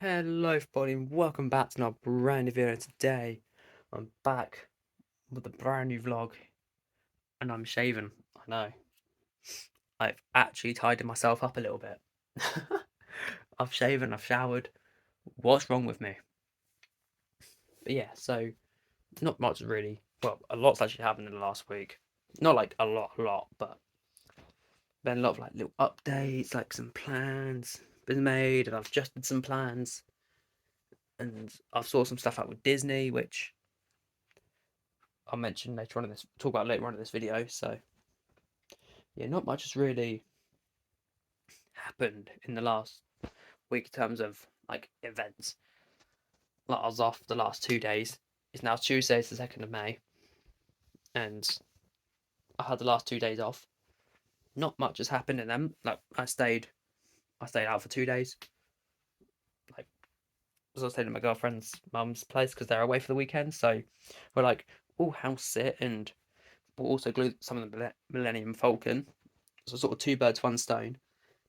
Hello everybody and welcome back to another brand new video. Today I'm back with a brand new vlog and I'm shaven. I know. I've actually tidied myself up a little bit. I've shaven, I've showered. What's wrong with me? But yeah, so not much really. Well, a lot's actually happened in the last week. Not like a lot, but been a lot of like little updates, like some plans been made and I've adjusted some plans and I've saw some stuff out with Disney, which I'll mention later on in this, talk about later on in this video. So yeah, not much has really happened in the last week in terms of like events. Like I was off the last 2 days. It's now Tuesday, it's the 2nd of May, and I had the last 2 days off. Not much has happened in them. Like I stayed out for 2 days. Like I was staying at my girlfriend's mum's place because they're away for the weekend. So we're like, oh, house sit, and we'll also glue some of the Millennium Falcon. So sort of two birds, one stone.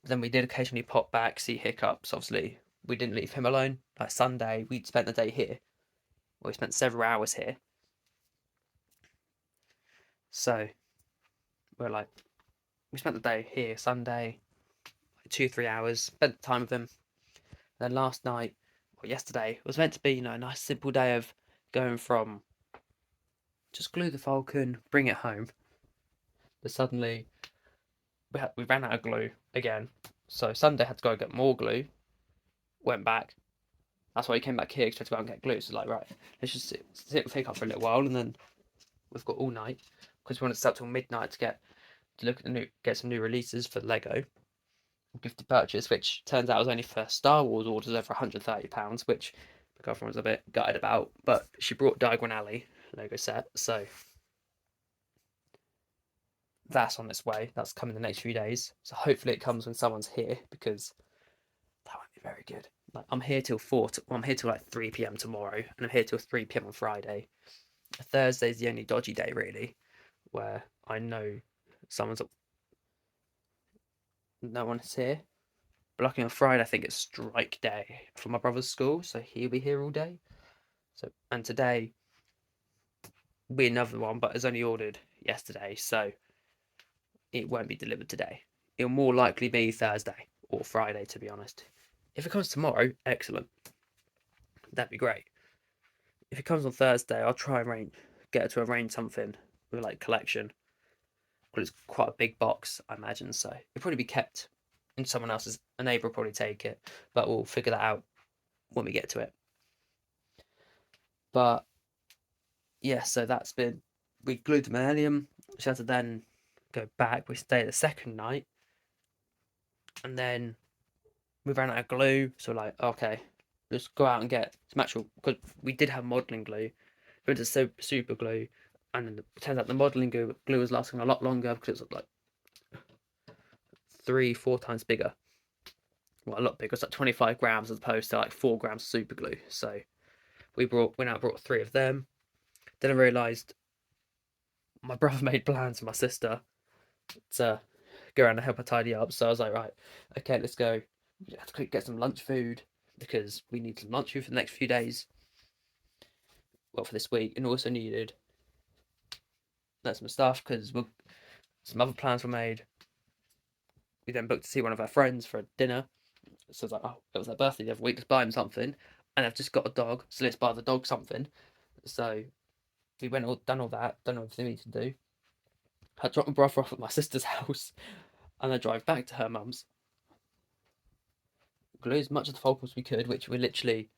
But then we did occasionally pop back, see hiccups. Obviously, we didn't leave him alone. Like Sunday, we spent the day here. Well, we spent several hours here. So we're like, we spent the day here Sunday, like 2, 3 hours, spent the time with him. Then last night, or yesterday, was meant to be, a nice simple day of going from just glue the Falcon, bring it home. But suddenly, we ran out of glue again. So Sunday had to go get more glue. Went back. That's why he came back here, expected to go and get glue. So like, right, let's just sit with hiccup for a little while, and then we've got all night because we want to start till midnight to look at get some new releases for Lego gifted purchase, which turns out was only for Star Wars orders over £130, which my girlfriend was a bit gutted about. But she brought Diagon Alley Lego set, so that's on its way. That's coming the next few days. So hopefully it comes when someone's here because that won't be very good. Like I'm here till I'm here till like 3 p.m. tomorrow, and I'm here till 3 p.m. on Friday. Thursday's the only dodgy day really, where I know someone's no one is here. But luckily on Friday, I think it's strike day for my brother's school, so he'll be here all day. So and today will be another one, but it's only ordered yesterday, so it won't be delivered today. It'll more likely be Thursday or Friday, to be honest. If it comes tomorrow, excellent. That'd be great. If it comes on Thursday, I'll try and get her to arrange something with like collection. Well, it's quite a big box, I imagine, so it'll probably be kept in someone else's. A neighbour will probably take it, but we'll figure that out when we get to it. But yeah, so that's been we glued the Millennium. She had to then go back. We stayed the second night, and then we ran out of glue. So like, okay, let's go out and get some actual because we did have modelling glue. We went to super glue, and then it turns out the modelling glue was lasting a lot longer because it's like 3, 4 times bigger. Well, a lot bigger. It's like 25 grams as opposed to like 4 grams of super glue. So we now brought three of them. Then I realised my brother made plans for my sister to go around and help her tidy up. So I was like, right, okay, let's go. We have to get some lunch food because we need some lunch food for the next few days. Well, for this week, and also needed some stuff because some other plans were made. We then booked to see one of our friends for dinner. So I was like, oh, it was their birthday the other week. Let's buy him something. And I've just got a dog, so let's buy the dog something. So we went done all that, done everything we needed to do. I dropped my brother off at my sister's house, and I drive back to her mum's. Glue as much of the Falcon as we could, which we're literally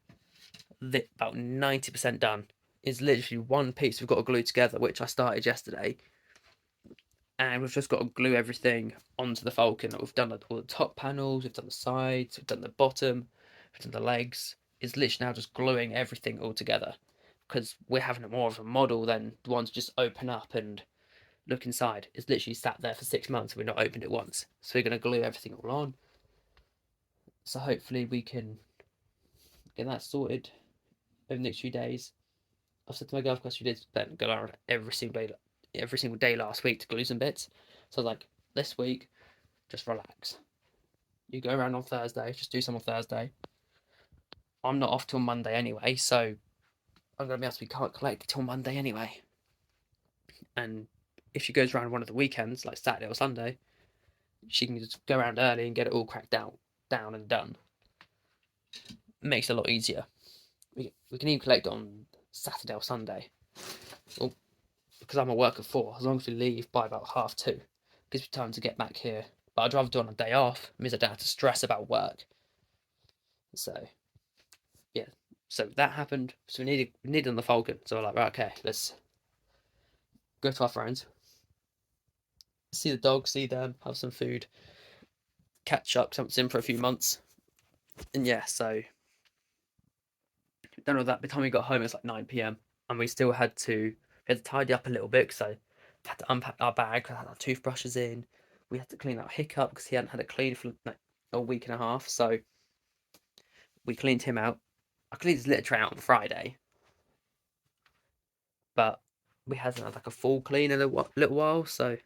about 90% done. Is literally one piece we've got to glue together, which I started yesterday, and we've just got to glue everything onto the Falcon. We've done all the top panels, we've done the sides, we've done the bottom, we've done the legs. It's literally now just gluing everything all together because we're having more of a model than the ones just open up and look inside. It's literally sat there for 6 months and we've not opened it once. So we're going to glue everything all on. So hopefully we can get that sorted over the next few days. I've said to my girlfriend because she did go around every single day last week to glue some bits. So I was like, this week, just relax. You go around on Thursday, just do some on Thursday. I'm not off till Monday anyway, so I'm gonna be able to be can't collect till Monday anyway. And if she goes around one of the weekends, like Saturday or Sunday, she can just go around early and get it all cracked down and done. It makes it a lot easier. We can even collect it on Saturday or Sunday. Well, because I'm at work at 4, as long as we leave by about 2:30, gives me time to get back here. But I'd rather do it on a day off, means I don't have to stress about work. So yeah, so that happened. So we needed on the Falcon. So we're like, right, okay, let's go to our friends, see the dog, see them, have some food, catch up. 'Cause I haven't seen for a few months, and yeah, so done all that. By the time we got home, it was like 9 p.m. and we had to tidy up a little bit because I had to unpack our bag. I had our toothbrushes in. We had to clean out Hiccup because he hadn't had it clean for like a week and a half. So we cleaned him out. I cleaned his litter tray out on Friday, but we hadn't had like a full clean in a little while. So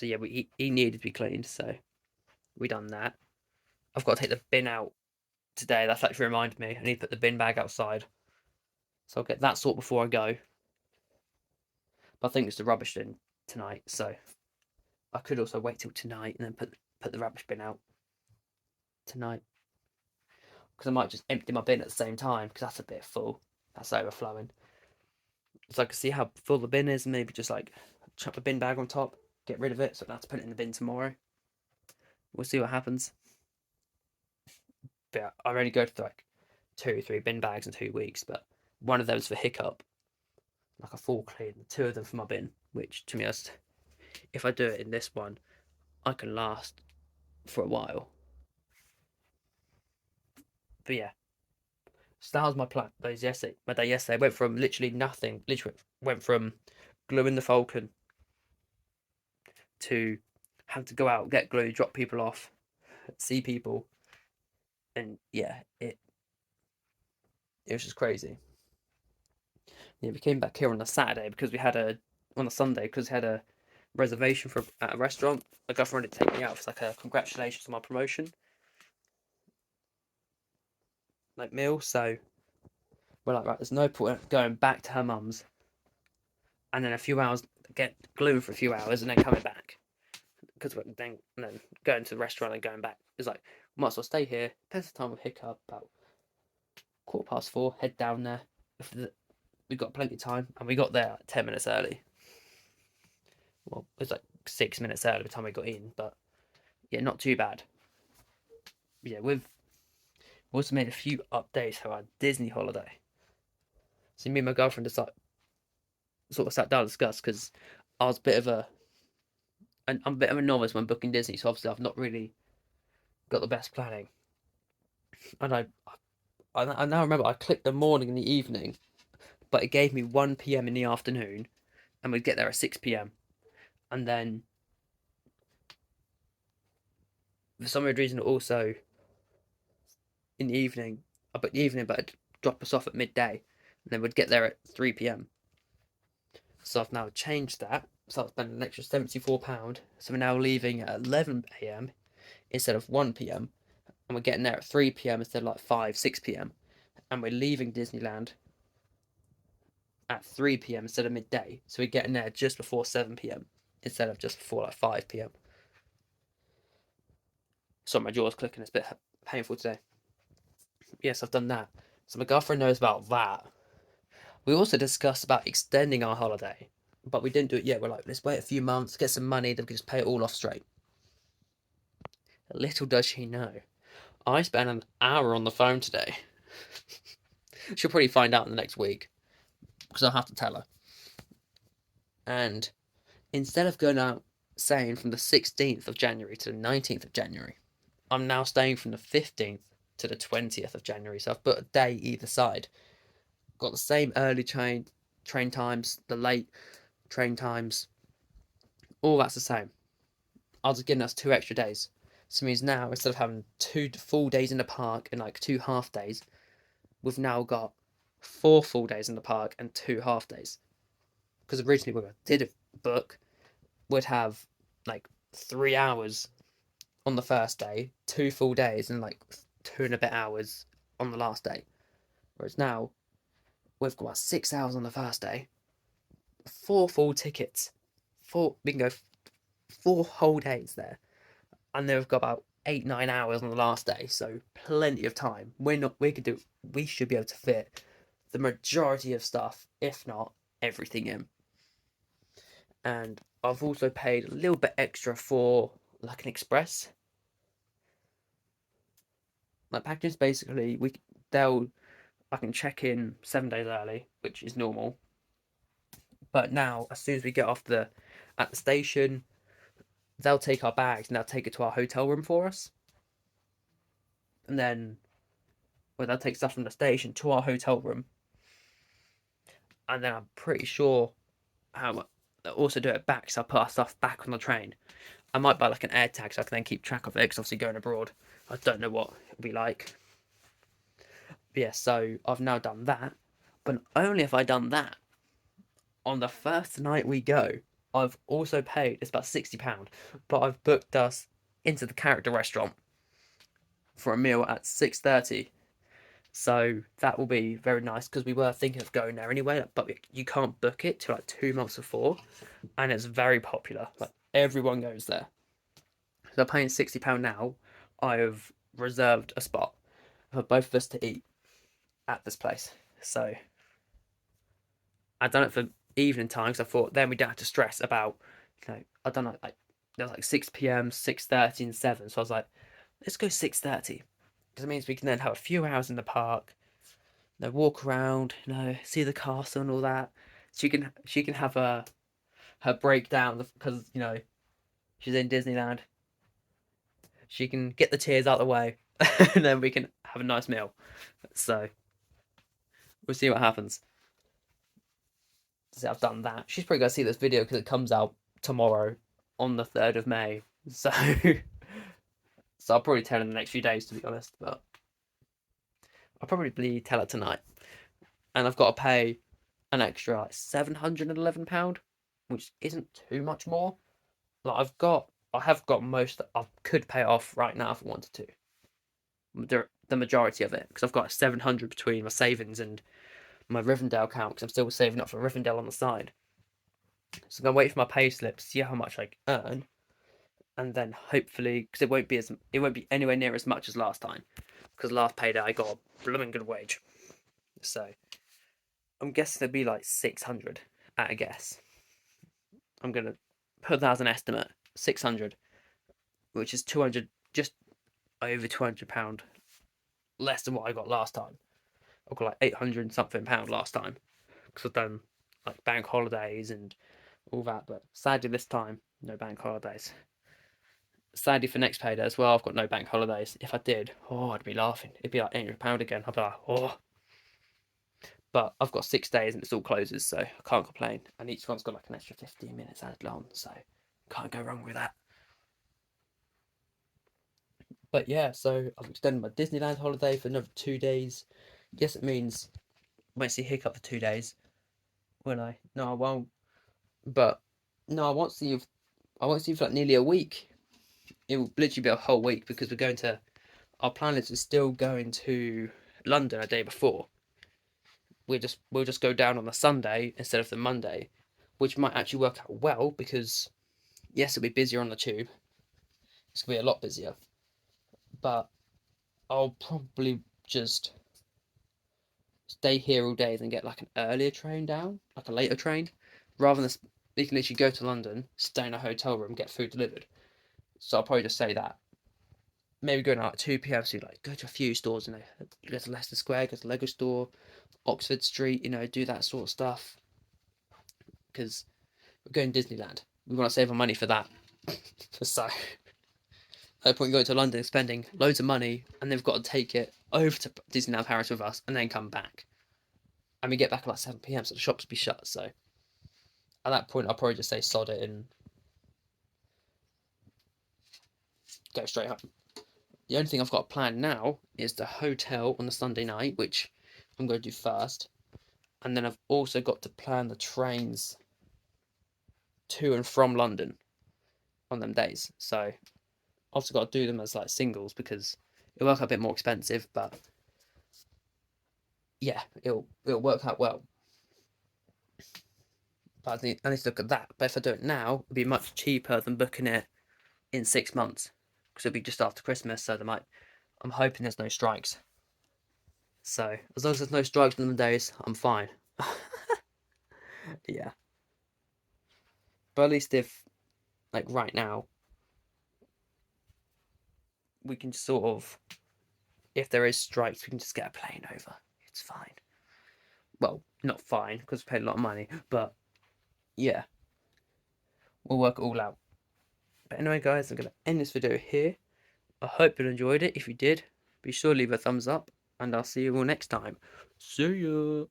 yeah, he needed to be cleaned. So we done that. I've got to take the bin out today. That's actually reminded me. I need to put the bin bag outside. So I'll get that sort before I go. But I think it's the rubbish bin tonight. So I could also wait till tonight and then put the rubbish bin out tonight. Because I might just empty my bin at the same time because that's a bit full. That's overflowing. So I can see how full the bin is and maybe just like chuck the bin bag on top, get rid of it so I don't have to put it in the bin tomorrow. We'll see what happens. But I only go to like 2 or 3 bin bags in 2 weeks, but one of them's for Hiccup, like a full clean, 2 of them for my bin, which to me, if I do it in this one, I can last for a while. But yeah, so that was my plan. Those yesterday, my day yesterday went from literally nothing, literally went from gluing the Falcon to having to go out, get glue, drop people off, see people, and yeah, it was just crazy. Yeah, we came back here on a Saturday because we had a on a Sunday because we had a reservation for at a restaurant. My girlfriend had taken me out for like a congratulations on my promotion, like meal. So we're like, right, there's no point going back to her mum's and then a few hours get gluing for a few hours and then coming back because we're then going to the restaurant and going back. It's like might as well stay here, spend some time with Hiccup about 4:15, head down there. We got plenty of time and we got there like 10 minutes early. Well, it was like 6 minutes early by the time we got in, but yeah, not too bad. Yeah, we've also made a few updates for our Disney holiday. So me and my girlfriend just like sort of sat down and discussed because I was a bit of I'm a bit of a novice when booking Disney, so obviously I've not really got the best planning. And I now remember I clicked the morning and the evening, but it gave me 1 p.m. in the afternoon, and we'd get there at 6 p.m. And then for some weird reason also in the evening, I booked the evening, but it'd drop us off at midday, and then we'd get there at 3 p.m. So I've now changed that. So I've spent an extra £74. So we're now leaving at 11 a.m. instead of 1 p.m. And we're getting there at 3 p.m. instead of like 6 p.m. And we're leaving Disneyland at 3 p.m. instead of midday. So we're getting there just before 7 p.m. instead of just before like 5 p.m. Sorry, my jaw's clicking. It's a bit painful today. Yes, I've done that. So my girlfriend knows about that. We also discussed about extending our holiday, but we didn't do it yet. We're like, let's wait a few months, get some money, then we can just pay it all off straight. Little does she know, I spent an hour on the phone today. She'll probably find out in the next week because I'll have to tell her. And instead of going out staying from the 16th of January to the 19th of January, I'm now staying from the 15th to the 20th of January. So I've put a day either side. Got the same early train times, the late train times, all that's the same. I was giving us 2 extra days. So it means now instead of having 2 full days in the park and like 2 half days, we've now got 4 full days in the park and 2 half days. Because originally when I did a book, we'd have like 3 hours on the first day, 2 full days, and like 2 and a bit hours on the last day. Whereas now we've got about 6 hours on the first day, 4 full tickets, we can go 4 whole days there, and then we've got about 8-9 hours on the last day, so plenty of time. We should be able to fit the majority of stuff, if not everything in. And I've also paid a little bit extra for like an express. Like packages, basically, I can check in 7 days early, which is normal. But now, as soon as we get off at the station, they'll take our bags and they'll take it to our hotel room for us. And then, they'll take stuff from the station to our hotel room. And then I'm pretty sure they'll also do it back, so I'll put our stuff back on the train. I might buy like an air tag so I can then keep track of it, because obviously going abroad, I don't know what it'll be like. But yeah, so I've now done that. But only have I done that, on the first night we go, I've also paid, it's about £60, but I've booked us into the character restaurant for a meal at 6:30. So that will be very nice, because we were thinking of going there anyway, but you can't book it till like 2 months before, and it's very popular. Like everyone goes there. So I'm paying £60 now. I have reserved a spot for both of us to eat at this place. So I've done it for evening time, because I thought then we don't have to stress about, I don't know, like there's like 6 p.m., 6:30, and 7. So I was like, let's go 6:30, because it means we can then have a few hours in the park, walk around, see the castle and all that. She can have her breakdown, because she's in Disneyland. She can get the tears out of the way, and then we can have a nice meal. So we'll see what happens. So I've done that. She's probably gonna see this video because it comes out tomorrow on the 3rd of May. So so I'll probably tell her in the next few days, to be honest, but I'll probably tell her tonight. And I've got to pay an extra like £711, which isn't too much more. Like I have got most. I could pay it off right now if I wanted to. The majority of it, because I've got 700 between my savings and my Rivendell account, because I'm still saving up for Rivendell on the side. So I'm gonna wait for my pay slip to see how much I earn, and then hopefully, because it won't be anywhere near as much as last time, because last payday I got a blooming good wage. So I'm guessing it'd be like 600 at a guess. I'm gonna put that as an estimate, 600, which is 200, just over £200 less than what I got last time. I got like 800 and something pound last time, because I've done like bank holidays and all that. But sadly this time, no bank holidays. Sadly for next payday as well, I've got no bank holidays. If I did, I'd be laughing. It'd be like £800 again. I'd be like, oh. But I've got 6 days and it's all closes, so I can't complain. And each one's got like an extra 15 minutes added on, so can't go wrong with that. But yeah, so I've extended my Disneyland holiday for another 2 days. Yes, it means I won't see Hiccup for 2 days, will I? No, I won't. But no, I won't see you for like nearly a week. It will literally be a whole week, because our plan is still going to London a day before. We'll just go down on the Sunday instead of the Monday, which might actually work out well, because yes, it'll be busier on the tube. It's gonna be a lot busier, but I'll probably just stay here all day and get like an earlier train down, like a later train, rather than we can literally go to London, stay in a hotel room, get food delivered. So I'll probably just say that. Maybe go out at 2 p.m. So like go to a few stores, go to Leicester Square, go to Lego Store, Oxford Street, do that sort of stuff. Because we're going to Disneyland. We want to save our money for that. So no point going to London spending loads of money, and they've got to take it over to Disneyland Paris with us and then come back. And we get back at like 7 p.m, so the shops will be shut. So at that point, I'll probably just say sod it and go straight home. The only thing I've got planned now is the hotel on the Sunday night, which I'm going to do first. And then I've also got to plan the trains to and from London on them days. So also got to do them as like singles because it'll work out a bit more expensive, but yeah, it'll work out well. But I need to look at that. But if I do it now, it'll be much cheaper than booking it in 6 months because it'll be just after Christmas. So I'm hoping there's no strikes. So as long as there's no strikes on the days, I'm fine. Yeah. But at least if like right now we can sort of, if there is strikes, we can just get a plane over. It's fine. Well, not fine because we paid a lot of money, but yeah, we'll work it all out. But anyway, guys, I'm gonna end this video here. I hope you enjoyed it. If you did, be sure to leave a thumbs up, and I'll see you all next time. See ya.